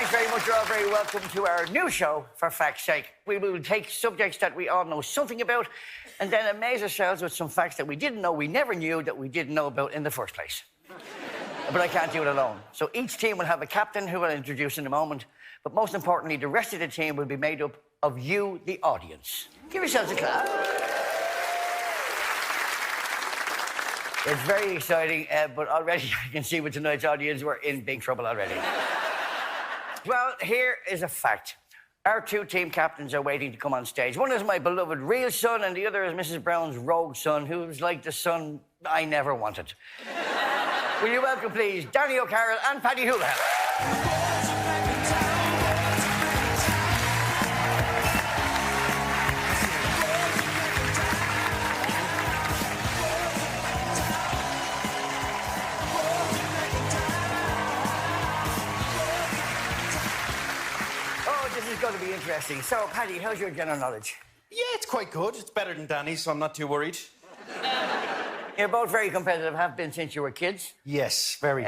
Thanks very much. You're all very welcome to our new show, For Fact's Sake. We will take subjects that we all know something about and then amaze ourselves with some facts that we didn't know we never knew that we didn't know about in the first place. But I can't do it alone. So each team will have a captain who I'll introduce in a moment. But most importantly, the rest of the team will be made up of you, the audience. Give yourselves a clap. It's very exciting, but already I can see with tonight's audience we're in big trouble already. Well, here is a fact. Our two team captains are waiting to come on stage. One is my beloved real son, and the other is Mrs. Brown's rogue son, who's like the son I never wanted. Will you welcome, please, Danny O'Carroll and Paddy Houlihan. This is going to be interesting. So, Paddy, how's your general knowledge? Yeah, it's quite good. It's better than Danny's, so I'm not too worried. You're both very competitive, have been since you were kids. Yes, very.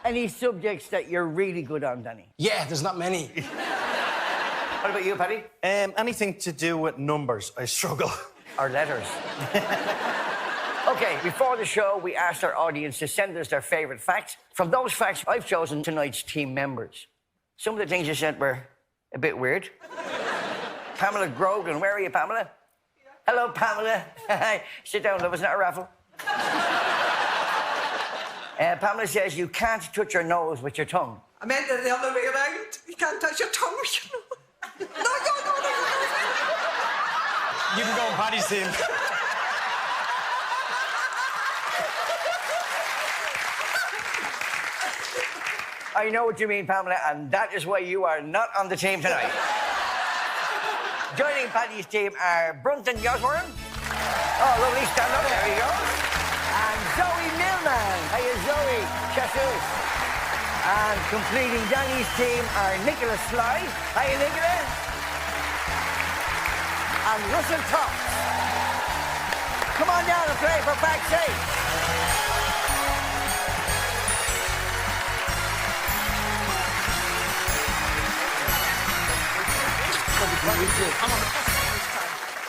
Any subjects that you're really good on, Danny? Yeah, there's not many. What about you, Paddy? Anything to do with numbers, I struggle. Or letters. OK, before the show, we asked our audience to send us their favourite facts. From those facts, I've chosen tonight's team members. Some of the things you said were a bit weird. Pamela Grogan, where are you, Pamela? Yeah. Hello, Pamela. Sit down, love, it's not a raffle. Pamela says you can't touch your nose with your tongue. I meant it the other way around. You can't touch your tongue with your nose. No. You can go on Paddy's team. I know what you mean, Pamela, and that is why you are not on the team tonight. Joining Paddy's team are Brunton Osborne. Oh, lovely, stand up, there you go. And Zoe Millman. Hiya, Zoe. Jesus. And completing Danny's team are Nicola Sly. Hiya, Nicola. And Russell Thomas. Come on down and play for Fact's Sake.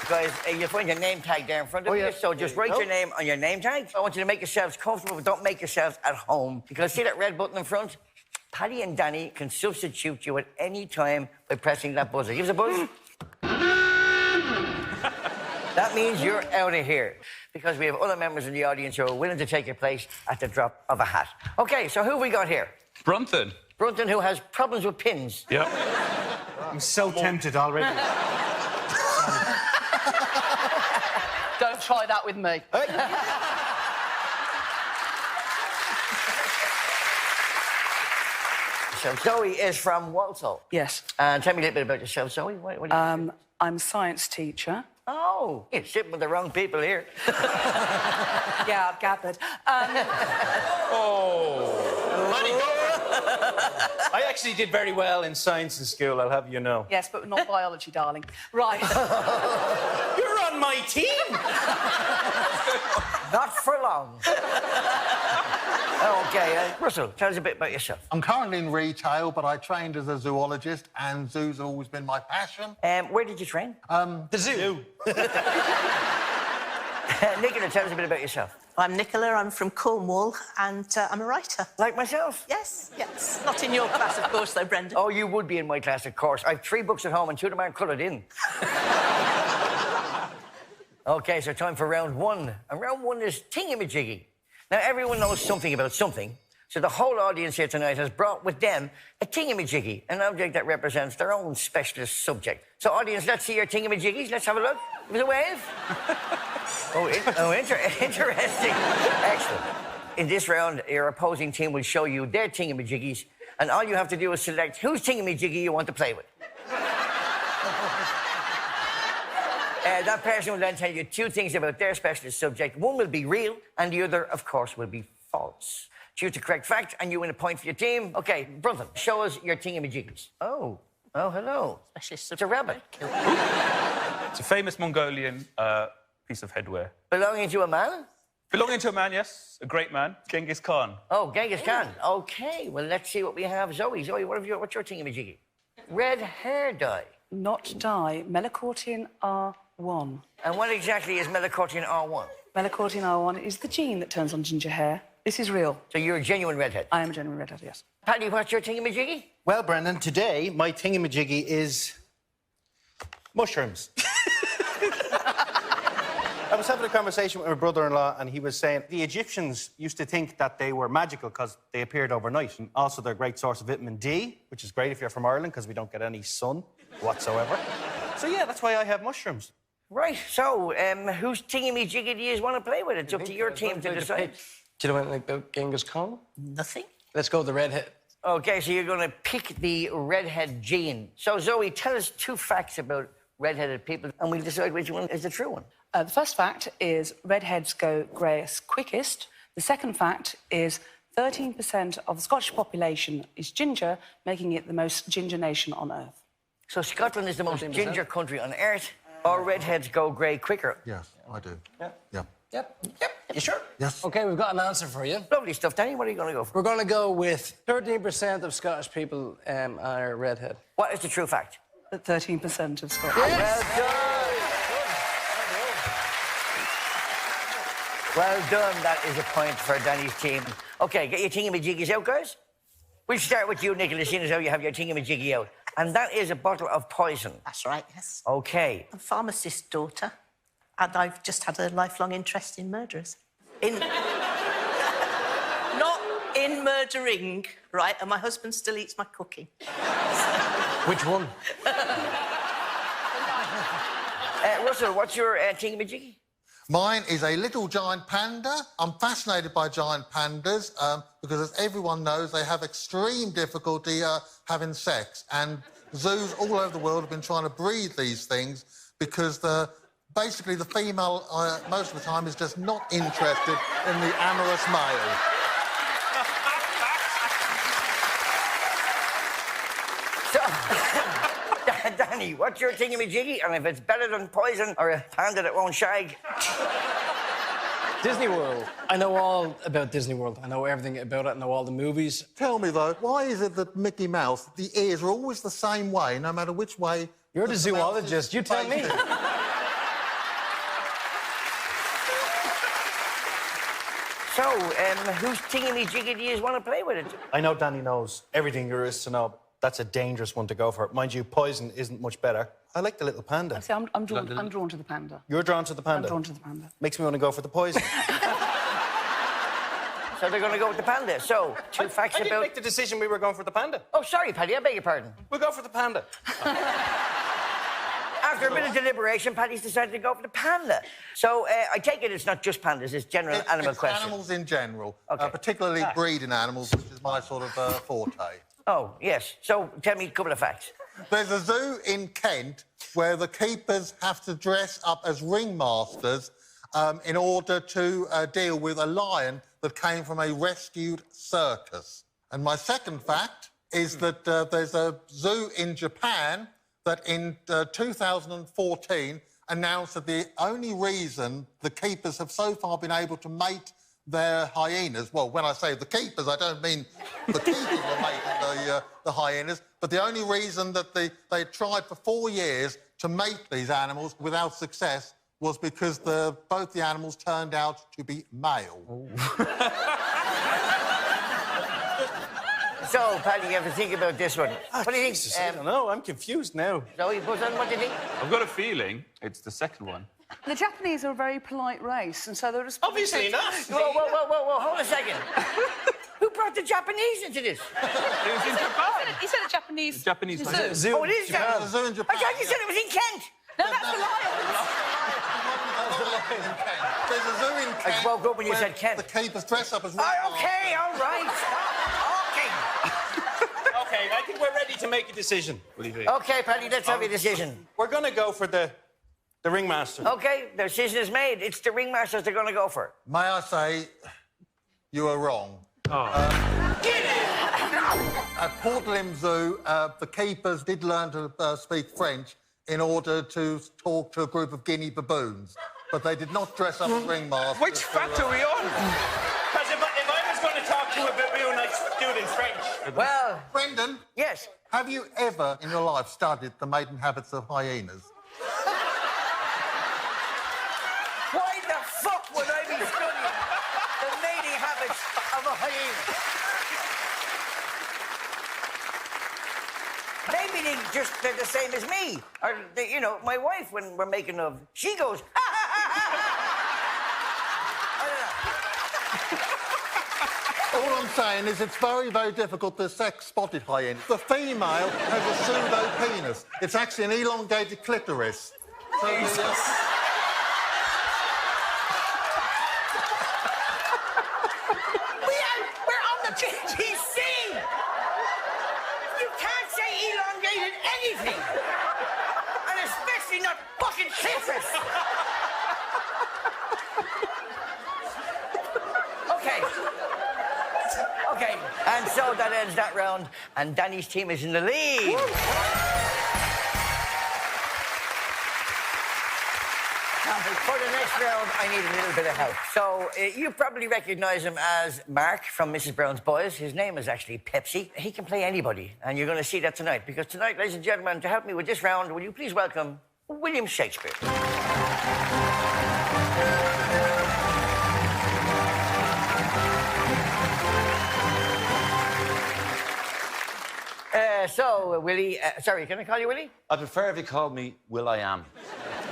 Guys, you'll find your name tag there in front of you, so just write your name on your name tag. I want you to make yourselves comfortable, but don't make yourselves at home. Because see that red button in front? Paddy and Danny can substitute you at any time by pressing that buzzer. Give us a buzz. That means you're out of here. Because we have other members in the audience who are willing to take your place at the drop of a hat. OK, so who have we got here? Brunton. Brunton, who has problems with pins. Yep. I'm so tempted already. Don't try that with me. So Zoe is from Walsall. Yes. And tell me a little bit about yourself, Zoe. What do you do? I'm a science teacher. Oh, you're sitting with the wrong people here. Yeah, I've gathered. I actually did very well in science in school, I'll have you know. Yes, but not biology, darling. Right. You're on my team! Not for long. OK, Russell, tell us a bit about yourself. I'm currently in retail, but I trained as a zoologist, and zoos have always been my passion. Where did you train? The zoo. Nicola, tell us a bit about yourself. I'm Nicola, I'm from Cornwall, and I'm a writer. Like myself? Yes. Not in your class, of course, though, Brendan. Oh, you would be in my class, of course. I have 3 books at home and 2 of them aren't coloured in. OK, so time for round 1. And round 1 is Tingy. Now, everyone knows something about something, so the whole audience here tonight has brought with them a tingy, an object that represents their own specialist subject. So, audience, let's see your tingy. Let's have a look. Give us a wave. Interesting. Excellent. In this round, your opposing team will show you their tingy, and all you have to do is select whose tingy you want to play with. That person will then tell you 2 things about their specialist subject. One will be real, and the other, of course, will be false. Choose the correct fact, and you win a point for your team. OK, Brunton, show us your tingy. Oh, hello. Specialist It's a rabbit. It's a famous Mongolian piece of headwear. Belonging to a man? Belonging to a man, yes. A great man. Genghis Khan. Oh, Genghis Khan. Okay, well, let's see what we have. Zoe, what's your thingamajiggy? Red hair dye. Not dye. Melanocortin R1. And what exactly is melanocortin R1? Melanocortin R1 is the gene that turns on ginger hair. This is real. So you're a genuine redhead? I am a genuine redhead, yes. Paddy, what's your thingamajiggy? Well, Brendan, today my thingamajiggy is mushrooms. I was having a conversation with my brother-in-law and he was saying the Egyptians used to think that they were magical because they appeared overnight. And also they're a great source of vitamin D, which is great if you're from Ireland because we don't get any sun whatsoever. So, yeah, that's why I have mushrooms. Right, so whose thingamajiggy do you want to play with? It's up to your team to decide. Do you know anything about Genghis Khan? Nothing. Let's go with the redhead. OK, so you're going to pick the redhead gene. So, Zoe, tell us 2 facts about redheaded people and we'll decide which one is the true one. The first fact is redheads go greyest quickest. The second fact is 13% of the Scottish population is ginger, making it the most ginger nation on earth. So Scotland is the most ginger country on earth. All redheads go grey quicker. Yes, I do. Yeah. Yeah. Yep. You sure? Yes. OK, we've got an answer for you. Lovely stuff, Danny. What are you going to go for? We're going to go with 13% of Scottish people are redhead. What is the true fact? That 13% of Scotland. Well done. Well done. That is a point for Danny's team. OK, get your thingamajiggies out, guys. We'll start with you, Nicholas, seeing as how you have your thingamajiggy out. And that is a bottle of poison. That's right, yes. OK. I'm a pharmacist's daughter, and I've just had a lifelong interest in murderers. In... Not in murdering, right? And my husband still eats my cooking. Which one? Russell, what's your thingamajiggy? Mine is a little giant panda. I'm fascinated by giant pandas because, as everyone knows, they have extreme difficulty having sex. And zoos all over the world have been trying to breed these things because basically the female, most of the time, is just not interested in the amorous male. So, Danny, what's your thingamajiggy? And if it's better than poison or a panda that won't shag? Disney World. I know all about Disney World. I know everything about it. I know all the movies. Tell me, though, why is it that Mickey Mouse, the ears are always the same way, no matter which way... You're the zoologist. You tell me. So, whose thingamajiggy do you want to play with it? I know Danny knows everything there is to know. That's a dangerous one to go for. Mind you, poison isn't much better. I like the little panda. See, I'm drawn to the panda. You're drawn to the panda? I'm drawn to the panda. Makes me want to go for the poison. So they're going to go with the panda. So, 2 facts I didn't about... make the decision we were going for the panda. Oh, sorry, Paddy, I beg your pardon. We'll go for the panda. After a bit of deliberation, Paddy's decided to go for the panda. So, I take it it's not just pandas, it's general animal It's question. animals in general, OK. particularly breeding animals, which is my sort of forte. Oh, yes. So, tell me a couple of facts. There's a zoo in Kent where the keepers have to dress up as ringmasters in order to deal with a lion that came from a rescued circus. And my second fact is that there's a zoo in Japan that in 2014 announced that the only reason the keepers have so far been able to mate their hyenas, well, when I say the keepers, I don't mean the keepers were mating the hyenas, but the only reason that they tried for 4 years to mate these animals without success was because both the animals turned out to be male. So, Paddy, you have to think about this one. What do you Jesus, think? I don't know. I'm confused now. Zoe, Buzzan, what do you think? I've got a feeling it's the second one. The Japanese are a very polite race, and so they're just... Obviously not. Whoa, hold a second. Who brought the Japanese into this? It was in Japan. He said a Japanese... Japanese zoo. Zoo. Oh, it is There's a Japan. zoo in I Japan. thought you said it was in Kent. No, that's the lion. There's a zoo in Kent. I woke up when you where said Kent. The keepers dress up as Oh, OK, all right. OK, I think we're ready to make a decision. What do you think? OK, Paddy, let's have your decision. We're going to go for the ringmaster. OK, the decision is made. It's the ringmasters they're going to go for. May I say, you are wrong. At Portland Zoo, the keepers did learn to speak French in order to talk to a group of guinea baboons. but they did not dress up as ringmasters. Which fact are we on? Because if I was going to talk to you about real nice do it in French. Well, Brendan, yes. have you ever in your life studied the maiden habits of hyenas? Why the fuck would I be studying the mating habits of a hyena? Maybe they're the same as me. Or, you know, my wife, when we're making love, she goes, ha, ha, ha, ha, ha. I don't know. All I'm saying is it's very, very difficult to sex spotted hyena. The female has a pseudo-penis. It's actually an elongated clitoris. So We're on the BBC! You can't say elongated anything! And especially not fucking clitoris! Okay. Okay, and so that ends that round, and Danny's team is in the lead. Now, for the next round, I need a little bit of help. So, you probably recognise him as Mark from Mrs. Brown's Boys. His name is actually Pepsi. He can play anybody, and you're going to see that tonight. Because tonight, ladies and gentlemen, to help me with this round, will you please welcome William Shakespeare. So, Willie... sorry, can I call you Willie? I prefer if you called me Will.I.Am.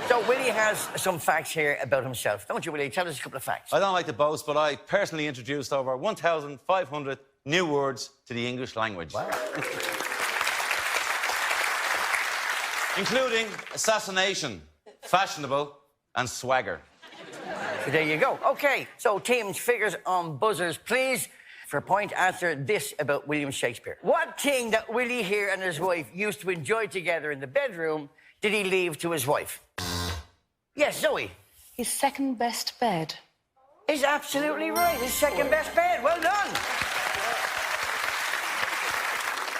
So, Willie has some facts here about himself. Don't you, Willie? Tell us a couple of facts. I don't like to boast, but I personally introduced over 1,500 new words to the English language. Wow. Including assassination, fashionable, and swagger. So there you go. OK, so teams, figures on buzzers, please. For a point, answer this about William Shakespeare. What thing that Willie here and his wife used to enjoy together in the bedroom did he leave to his wife? Yes, Zoe. His second best bed. Is absolutely right. His second best bed. Well done.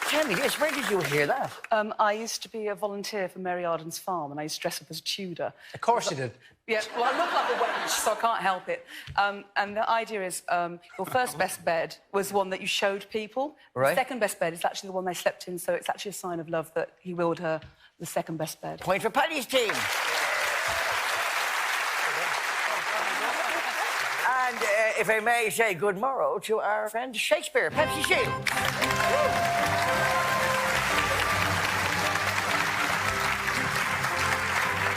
Tell me this, where did you hear that? I used to be a volunteer for Mary Arden's farm, and I used to dress up as a Tudor. Of course you did. Yeah, well, I look like a wench, so I can't help it. And the idea is your first best bed was one that you showed people. Right. The second best bed is actually the one they slept in, so it's actually a sign of love that he willed her the second best bed. Point for Paddy's team. And if I may say good morrow to our friend Shakespeare. Pepsi Shield.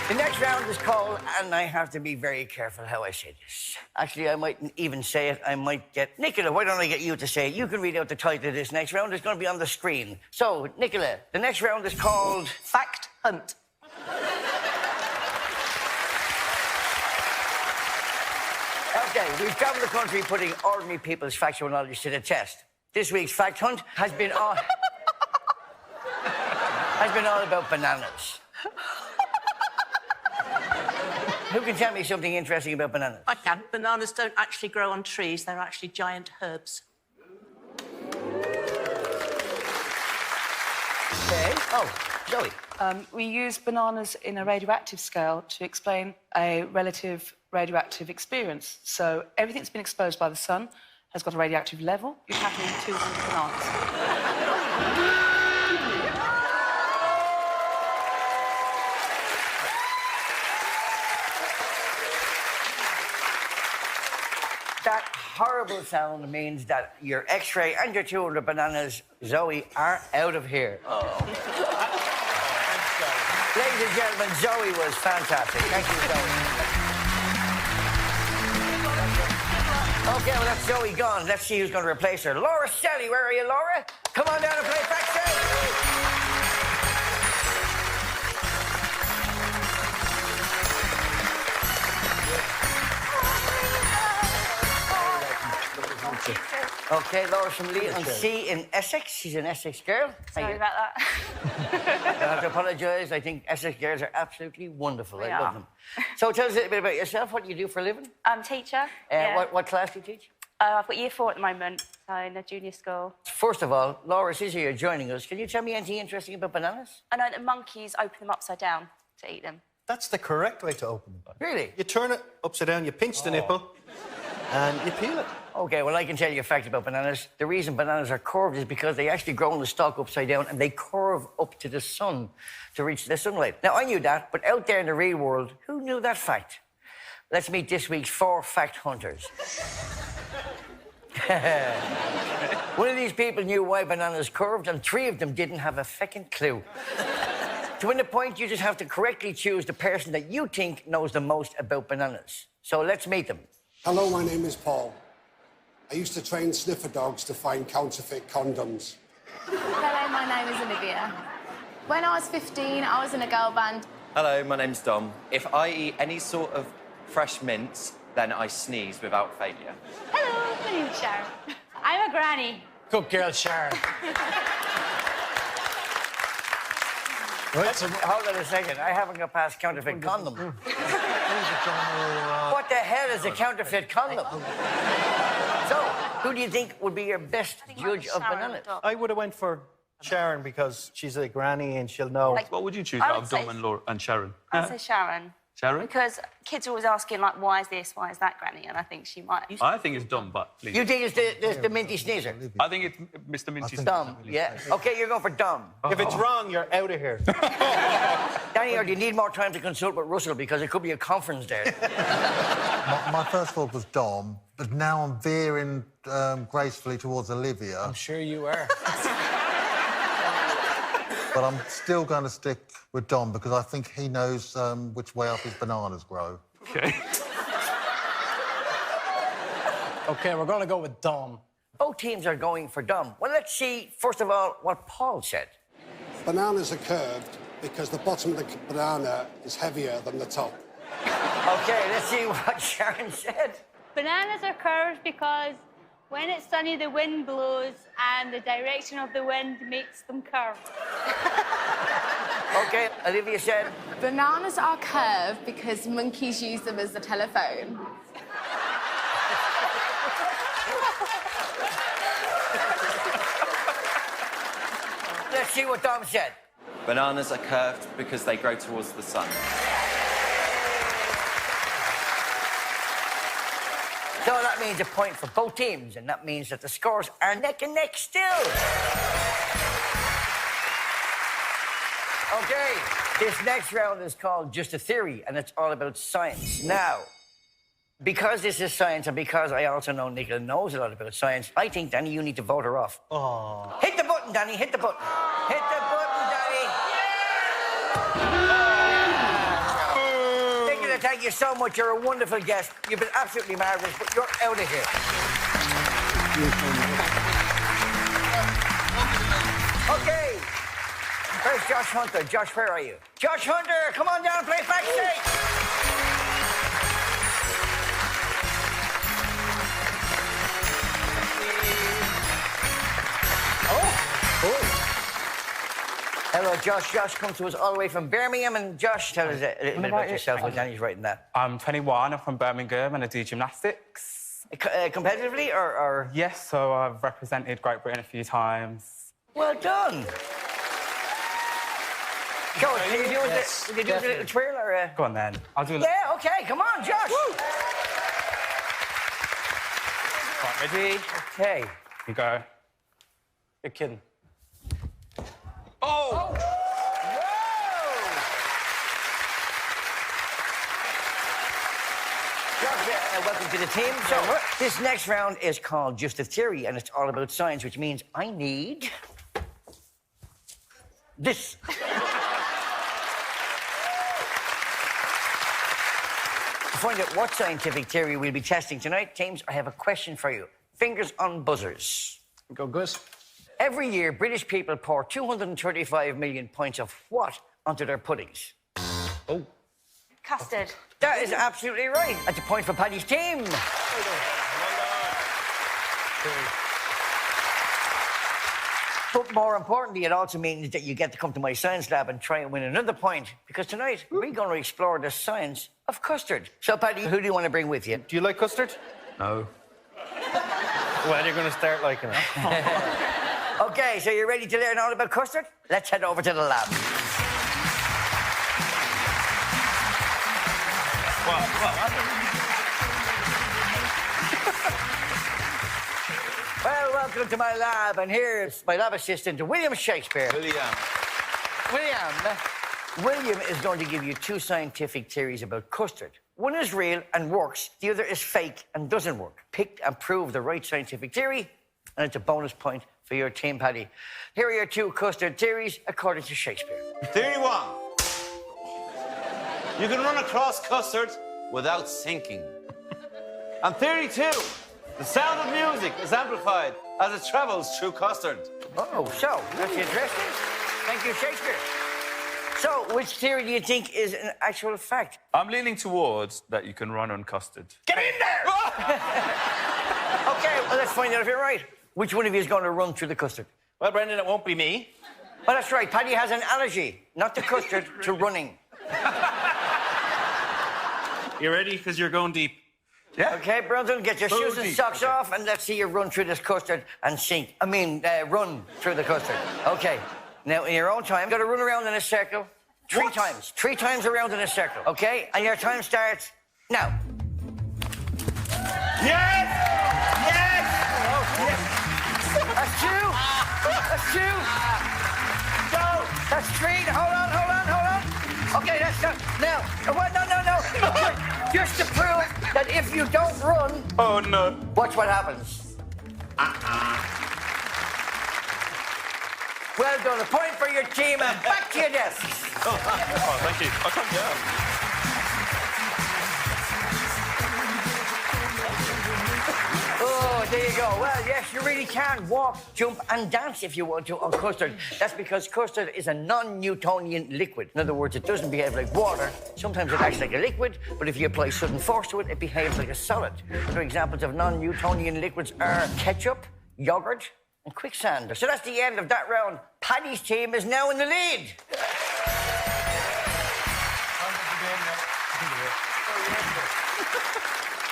The next round is called, and I have to be very careful how I say this. Actually, I mightn't even say it. I might get... Nicola, why don't I get you to say it? You can read out the title of this next round. It's going to be on the screen. So, Nicola, the next round is called... Fact hunt. OK, we've travelled the country putting ordinary people's factual knowledge to the test. This week's fact hunt has been all... has been all about bananas. Who can tell me something interesting about bananas? I can. Bananas don't actually grow on trees. They're actually giant herbs. Okay. Oh, Zoe. We use bananas in a radioactive scale to explain a relative radioactive experience. So everything that's been exposed by the sun has got a radioactive level. You'd have to eat 200 bananas. That horrible sound means that your X-ray and your 200 bananas, Zoe, are out of here. Oh. Ladies and gentlemen, Zoe was fantastic. Thank you, Zoe. OK, well, that's Zoe gone. Let's see who's going to replace her. Laura Stelly, where are you, Laura? Come on down and play backstage. OK, Laura's from Leigh-on-Sea in Essex. She's an Essex girl. Sorry about that. I have to apologise. I think Essex girls are absolutely wonderful. They I love are. them. So tell us a little bit about yourself. What do you do for a living? I'm a teacher. Yeah. What class do you teach? I've got year 4 at the moment, so in a junior school. First of all, Laura is here joining us. Can you tell me anything interesting about bananas? I know that monkeys open them upside down to eat them. That's the correct way to open them. Really? You turn it upside down, you pinch the nipple, and you peel it. Okay, well, I can tell you a fact about bananas. The reason bananas are curved is because they actually grow on the stalk upside down and they curve up to the sun to reach the sunlight. Now, I knew that, but out there in the real world, who knew that fact? Let's meet this week's 4 fact hunters. One of these people knew why bananas curved, and 3 of them didn't have a feckin' clue. To win the point, you just have to correctly choose the person that you think knows the most about bananas. So let's meet them. Hello, my name is Paul. I used to train sniffer dogs to find counterfeit condoms. Hello, my name is Olivia. When I was 15, I was in a girl band. Hello, my name's Dom. If I eat any sort of fresh mints, then I sneeze without failure. Hello, my name's Sharon. I'm a granny. Good girl, Sharon. Hold on a second. I haven't got past counterfeit condom. What the hell is a counterfeit condom? So, who do you think would be your best judge of bananas? I would have went for Sharon because she's a granny and she'll know. What would you choose I out would of say- Dom and Sharon? I'd say Sharon. Sharon? Because kids are always asking, like, why is this, why is that, Granny? And I think she might. I think it's Dom, but please. You think it's the minty sneezer? I think it's Mr. Minty. Dom, yeah. OK, you're going for Dom. If it's wrong, you're out of here. Danny, or do you need more time to consult with Russell because it could be a conference there? My first thought was Dom, but now I'm veering gracefully towards Olivia. I'm sure you are. But I'm still going to stick with Dom because I think he knows which way up his bananas grow. Okay. OK, we're going to go with Dom. Both teams are going for Dom. Well, let's see, first of all, what Paul said. Bananas are curved because the bottom of the banana is heavier than the top. OK, let's see what Sharon said. Bananas are curved because when it's sunny, the wind blows, and the direction of the wind makes them curve. OK, Olivia said. Bananas are curved because monkeys use them as a telephone. Let's see what Dom said. Bananas are curved because they grow towards the sun. So that means a point for both teams, and that means that the scores are neck and neck still. OK, this next round is called Just a Theory, and it's all about science. Now, because this is science, and because I also know Nicola knows a lot about science, I think, Danny, you need to vote her off. Oh. Hit the button, Danny, hit the button. Hit the button, Danny. Nicola, thank you so much. You're a wonderful guest. You've been absolutely marvellous, but you're out of here. OK. Where's Josh Hunter? Josh, where are you? Josh Hunter, come on down and play backstage. Hello, Josh. Josh comes to us all the way from Birmingham. And Josh, tell us a little bit about yourself while Danny's writing that. I'm 21, I'm from Birmingham, and I do gymnastics. Competitively, or...? Yes, so I've represented Great Britain a few times. Well done. Go on, can you do Yes, a little twirl, or...? Go on, then. I'll do a Yeah, OK, come on, Josh. Right, ready? OK. Here you go. You're kidding. Oh! Welcome to the team. So, this next round is called Just a Theory, and it's all about science, which means I need this. To find out what scientific theory we'll be testing tonight, teams, I have a question for you. Fingers on buzzers. Go, Gus. Every year, British people pour 235 million pints of what onto their puddings? Oh. Custard. That is absolutely right. That's a point for Paddy's team. But more importantly, it also means that you get to come to my science lab and try and win another point. Because tonight, we're going to explore the science of custard. So, Paddy, who do you want to bring with you? Do you like custard? No. Well, you're going to start liking it. OK, so you're ready to learn all about custard? Let's head over to the lab. Well, welcome to my lab, and here's my lab assistant, William Shakespeare. William is going to give you two scientific theories about custard. One is real and works, the other is fake and doesn't work. Pick and prove the right scientific theory, and it's a bonus point for your team, Paddy. Here are your two custard theories according to Shakespeare. Theory 1. You can run across custard without sinking. And theory 2. The sound of music is amplified as it travels through custard. Oh, so that's interesting. Thank you, Shakespeare. So, which theory do you think is an actual fact? I'm leaning towards that you can run on custard. Get in there! Okay, well, let's find out if you're right. Which one of you is going to run through the custard? Well, Brendan, it won't be me. Well, that's right. Paddy has an allergy, not to custard, to running. You ready? Because you're going deep. Yeah. Okay, Brendan, get your shoes and socks off, and let's see you run through this custard and sink. Run through the custard. Okay. Now, in your own time, you've got to run around in a circle 3 times. 3 times around in a circle, okay? And your time starts now. Yes! Yes! Oh, yes. That's 2. That's 2. Go. That's 3. Hold on. Okay, that's done. Now, what? No. Just to prove that if you don't run... Oh, no. Watch what happens. Well done. A point for your team, and back to your desks. Oh, thank you. I can't get up. Oh, there you go. Well, yes, you really can walk, jump, and dance if you want to on custard. That's because custard is a non-Newtonian liquid. In other words, it doesn't behave like water. Sometimes it acts like a liquid, but if you apply sudden force to it, it behaves like a solid. Other examples of non-Newtonian liquids are ketchup, yogurt, and quicksand. So that's the end of that round. Paddy's team is now in the lead.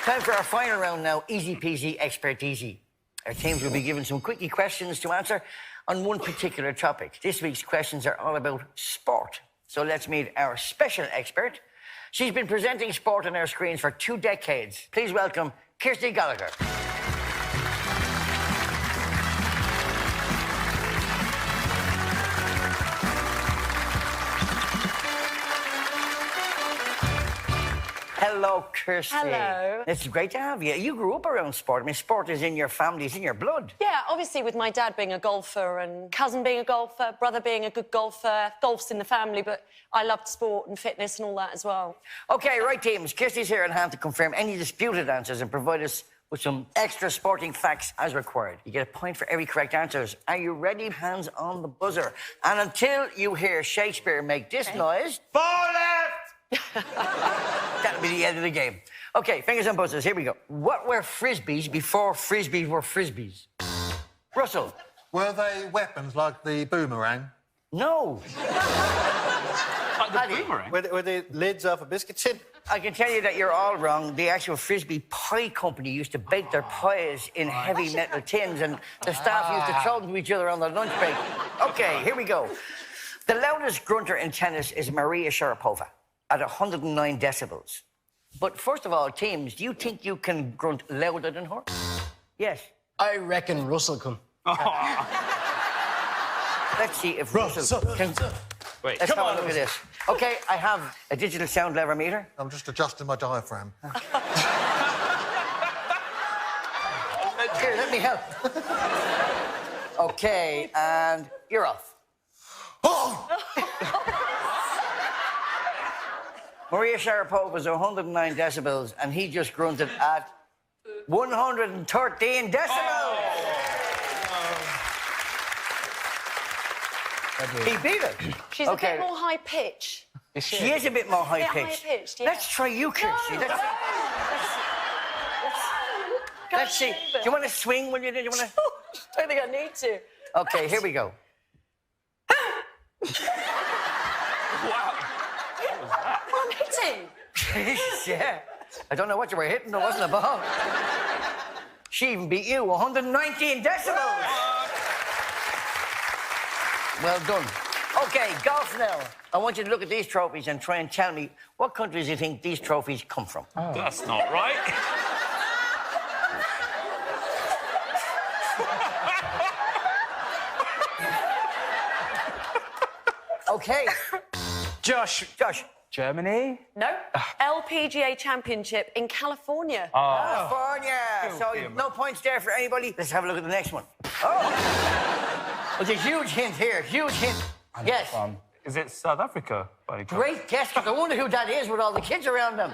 Time for our final round now. Easy peasy, expert easy. Our teams will be given some quickie questions to answer on one particular topic. This week's questions are all about sport. So let's meet our special expert. She's been presenting sport on our screens for 2 decades. Please welcome Kirsty Gallagher. Hello, Kirsty. Hello. It's great to have you. You grew up around sport. I mean, sport is in your family, it's in your blood. Yeah, obviously with my dad being a golfer and cousin being a golfer, brother being a good golfer, golf's in the family, but I loved sport and fitness and all that as well. OK, right, teams. Kirsty's here on hand to confirm any disputed answers and provide us with some extra sporting facts as required. You get a point for every correct answer. Are you ready? Hands on the buzzer. And until you hear Shakespeare make this noise... Ball left! That'll be the end of the game. OK, fingers on buzzers. Here we go. What were frisbees before frisbees were frisbees? Russell. Were they weapons like the boomerang? No. Like the boomerang? Were they lids off a biscuit tin? I can tell you that you're all wrong. The actual Frisbee Pie Company used to bake their pies in heavy metal tins, and the staff used to throw them to each other on their lunch break. OK, here we go. The loudest grunter in tennis is Maria Sharapova at 109 decibels. But first of all, teams, do you think you can grunt louder than her? Yes. I reckon Russell can. Let's see if Russell can... Wait, Let's come have on, a look at this. OK, I have a digital sound lever meter. I'm just adjusting my diaphragm. Here, let me help. OK, and you're off. Maria Sharapova's 109 decibels, and he just grunted at 113 decibels. He beat it. She's a bit more high pitch. She is a bit more high pitched. high-pitched, yeah. Let's try you, Kirsty. No. Let's see. Do you want to swing when you do? You want to? Don't think I need to. OK, here we go. Wow. I'm hitting. Yeah. I don't know what you were hitting. There wasn't a ball. She even beat you. 119 decibels. Well done. Okay, golf now. I want you to look at these trophies and try and tell me what countries you think these trophies come from. Oh. That's not right. Okay. Josh. Germany? No. LPGA Championship in California. California. So no points there for anybody. Let's have a look at the next one. Oh. There's a huge hint here. Huge hint. Yes. Is it South Africa, by any chance? Great guess. I wonder who that is with all the kids around them.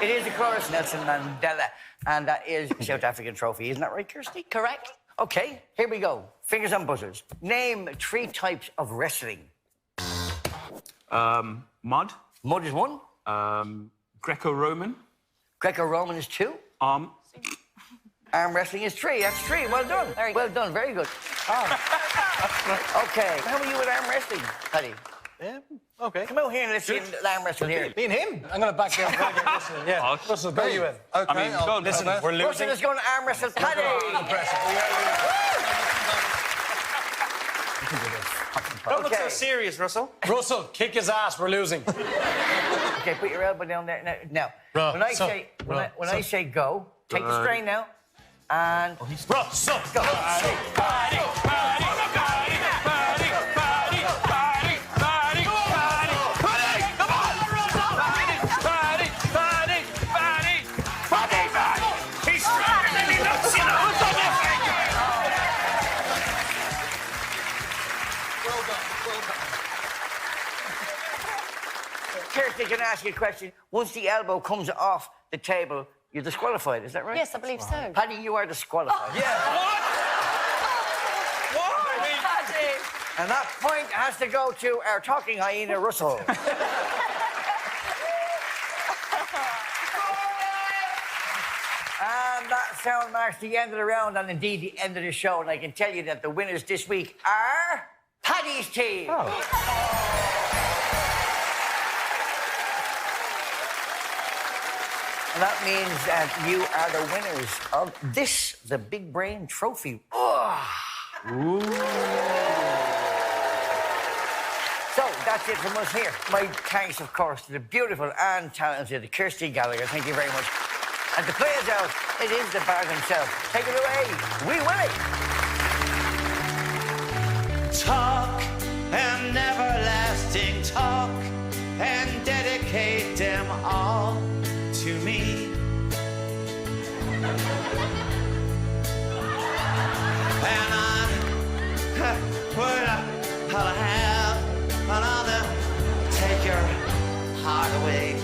It is, of course, Nelson Mandela. And that is a South African trophy. Isn't that right, Kirsty? Correct. Okay, here we go. Fingers on buzzers. Name 3 types of wrestling. Mud. Mud is 1. Greco-Roman. Greco-Roman is 2. Arm wrestling is 3. That's 3. Well done. Well done. Very good. Okay. How are you with arm wrestling, Paddy? Yeah, okay. Come out here and let's see the arm wrestle here. Me and him? I'm going to back down. Yeah. Russell, go you in. Okay, I mean, go on, Listen, we're losing. Russell is going to arm wrestle Paddy. Don't look so serious, Russell. Russell, kick his ass. We're losing. Okay, put your elbow down there. Now, when I say go, take the strain now. And Russell, go. Kirsty, can I ask you a question? Once the elbow comes off the table, you're disqualified, is that right? Yes, I believe so. Paddy, you are disqualified. Why? Paddy. And that point has to go to our talking hyena, Russell. And that sound marks the end of the round and indeed the end of the show. And I can tell you that the winners this week are Paddy's team. And that means that you are the winners of this, the Big Brain Trophy. Ooh. So that's it from us here. My thanks, of course, to the beautiful and talented Kirsty Gallagher. Thank you very much. And to play us out, it is the bard himself. Take it away. We will it. Talk and everlasting talk and dedicate them all to me. And I'll have another take your heart away.